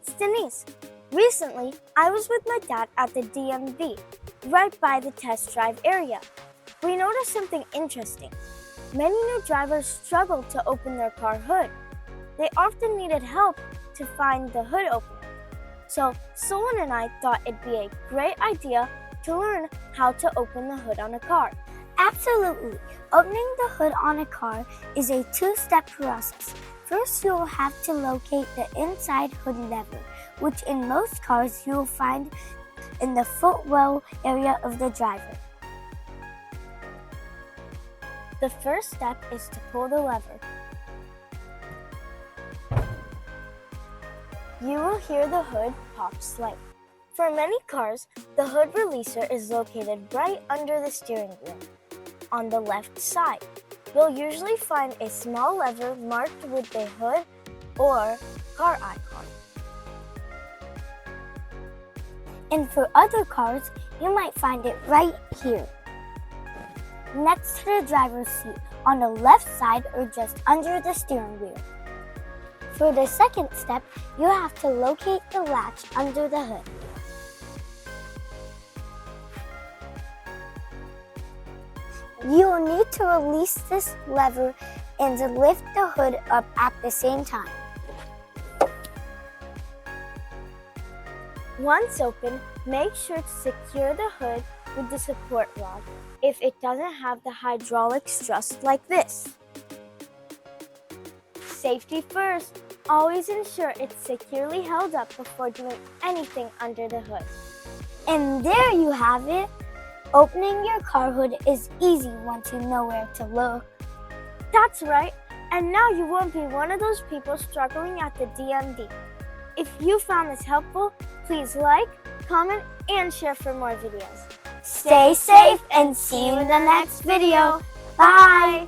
it's Denise. Recently, I was with my dad at the DMV, right by the test drive area. We noticed something interesting. Many new drivers struggled to open their car hood. They often needed help to find the hood opener. So, Solon and I thought it'd be a great idea to learn how to open the hood on a car. Absolutely. Opening the hood on a car is a two-step process. First, you will have to locate the inside hood lever, which in most cars you will find in the footwell area of the driver. The first step is to pull the lever. You will hear the hood pop slightly. For many cars, the hood releaser is located right under the steering wheel, on the left side. You'll usually find a small lever marked with the hood or car icon. And for other cars, you might find it right here, next to the driver's seat, on the left side or just under the steering wheel. For the second step, you have to locate the latch under the hood. You will need to release this lever and to lift the hood up at the same time. Once open, make sure to secure the hood with the support rod if it doesn't have the hydraulics just like this. Safety first. Always ensure it's securely held up before doing anything under the hood. And there you have it. Opening your car hood is easy once you know where to look. That's right. And now you won't be one of those people struggling at the DMV. If you found this helpful, please like, comment, and share for more videos. Stay safe and see you in the next video. Bye!